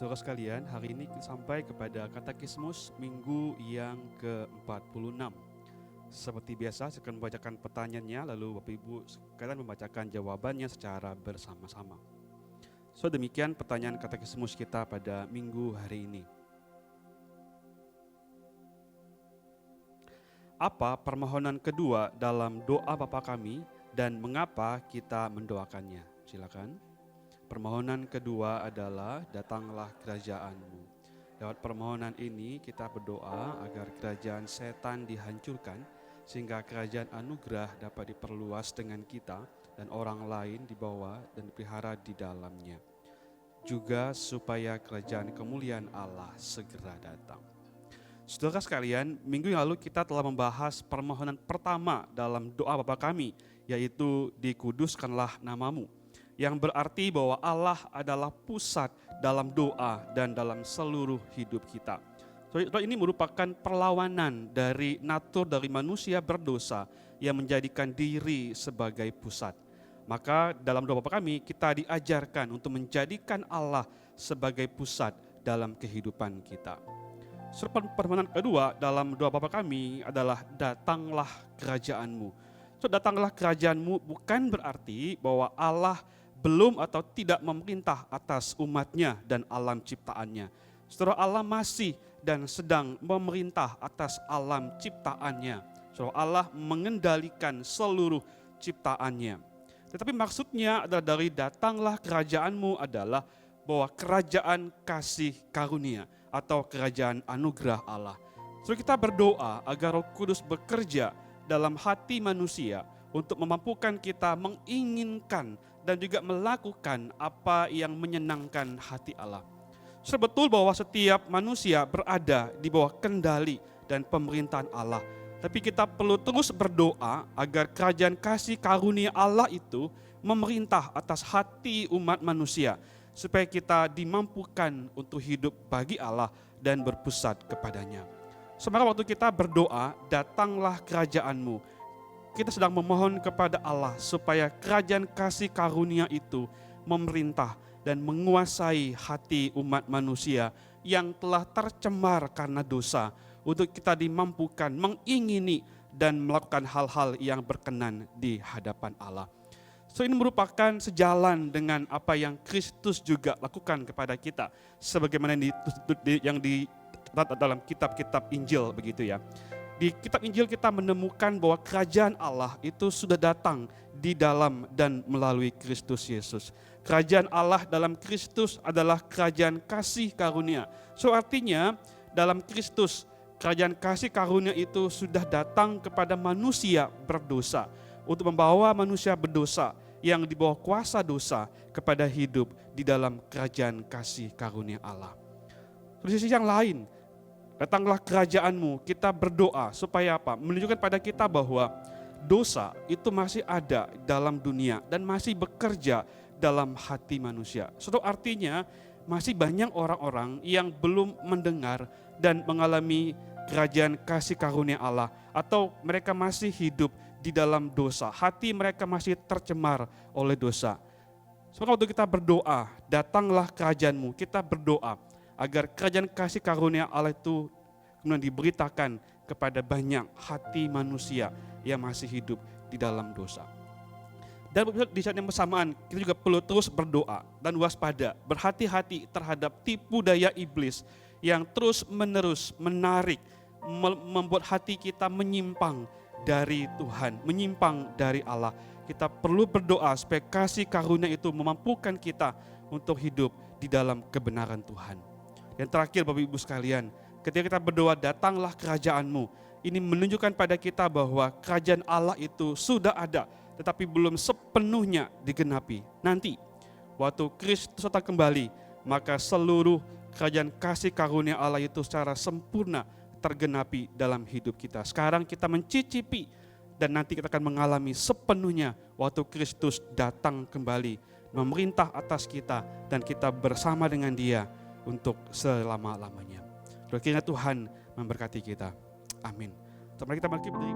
Saudara sekalian, hari ini kita sampai kepada Katekismus Minggu yang ke-46. Seperti biasa, saya akan membacakan pertanyaannya, lalu Bapak Ibu sekalian membacakan jawabannya secara bersama-sama. So, demikian pertanyaan Katekismus kita pada minggu hari ini. Apa permohonan kedua dalam doa Bapa kami dan mengapa kita mendoakannya? Silakan. Permohonan kedua adalah datanglah kerajaan-Mu. Lewat permohonan ini kita berdoa agar kerajaan setan dihancurkan sehingga kerajaan anugerah dapat diperluas dengan kita dan orang lain dibawa dan dipelihara di dalamnya. Juga supaya kerajaan kemuliaan Allah segera datang. Saudara sekalian, minggu yang lalu kita telah membahas permohonan pertama dalam doa Bapa kami, yaitu dikuduskanlah namamu. Yang berarti bahwa Allah adalah pusat dalam doa dan dalam seluruh hidup kita. So, ini merupakan perlawanan dari natur dari manusia berdosa yang menjadikan diri sebagai pusat. Maka dalam doa Bapa kami kita diajarkan untuk menjadikan Allah sebagai pusat dalam kehidupan kita. Permohonan kedua dalam doa Bapa kami adalah datanglah kerajaan-Mu. So, datanglah kerajaan-Mu bukan berarti bahwa Allah belum atau tidak memerintah atas umatnya dan alam ciptaannya. Saudara, Allah masih dan sedang memerintah atas alam ciptaannya. Saudara, Allah mengendalikan seluruh ciptaannya. Tetapi maksudnya adalah dari datanglah kerajaan-Mu adalah bahwa kerajaan kasih karunia atau kerajaan anugerah Allah. Saudara, kita berdoa agar Roh Kudus bekerja dalam hati manusia untuk memampukan kita menginginkan dan juga melakukan apa yang menyenangkan hati Allah. Sebetul bahwa setiap manusia berada di bawah kendali dan pemerintahan Allah. Tapi kita perlu terus berdoa agar kerajaan kasih karunia Allah itu memerintah atas hati umat manusia. Supaya kita dimampukan untuk hidup bagi Allah dan berpusat kepadanya. Sementara waktu kita berdoa, datanglah kerajaan-Mu. Kita sedang memohon kepada Allah supaya kerajaan kasih karunia itu memerintah dan menguasai hati umat manusia yang telah tercemar karena dosa, untuk kita dimampukan mengingini dan melakukan hal-hal yang berkenan di hadapan Allah. So, ini merupakan sejalan dengan apa yang Kristus juga lakukan kepada kita, sebagaimana yang di dalam kitab-kitab Injil begitu ya. Di kitab Injil kita menemukan bahwa kerajaan Allah itu sudah datang di dalam dan melalui Kristus Yesus. Kerajaan Allah dalam Kristus adalah kerajaan kasih karunia. So, artinya dalam Kristus kerajaan kasih karunia itu sudah datang kepada manusia berdosa untuk membawa manusia berdosa yang di bawah kuasa dosa kepada hidup di dalam kerajaan kasih karunia Allah. Di sisi yang lain, datanglah kerajaan-Mu, kita berdoa supaya apa? Menunjukkan pada kita bahwa dosa itu masih ada dalam dunia dan masih bekerja dalam hati manusia. So, artinya masih banyak orang-orang yang belum mendengar dan mengalami kerajaan kasih karunia Allah, atau mereka masih hidup di dalam dosa. Hati mereka masih tercemar oleh dosa. Sementara waktu kita berdoa, datanglah kerajaan-Mu, kita berdoa agar kerajaan kasih karunia Allah itu kemudian diberitakan kepada banyak hati manusia yang masih hidup di dalam dosa. Dan di saat yang bersamaan kita juga perlu terus berdoa dan waspada, berhati-hati terhadap tipu daya iblis yang terus menerus menarik, membuat hati kita menyimpang dari Tuhan, menyimpang dari Allah. Kita perlu berdoa supaya kasih karunia itu memampukan kita untuk hidup di dalam kebenaran Tuhan. Yang terakhir Bapak Ibu sekalian, ketika kita berdoa datanglah kerajaan-Mu, ini menunjukkan pada kita bahwa kerajaan Allah itu sudah ada, tetapi belum sepenuhnya digenapi. Nanti waktu Kristus datang kembali, maka seluruh kerajaan kasih karunia Allah itu secara sempurna tergenapi dalam hidup kita. Sekarang kita mencicipi dan nanti kita akan mengalami sepenuhnya waktu Kristus datang kembali, memerintah atas kita dan kita bersama dengan Dia untuk selama-lamanya. Kiranya Tuhan memberkati kita. Amin. Mari kita bangkit berdiri.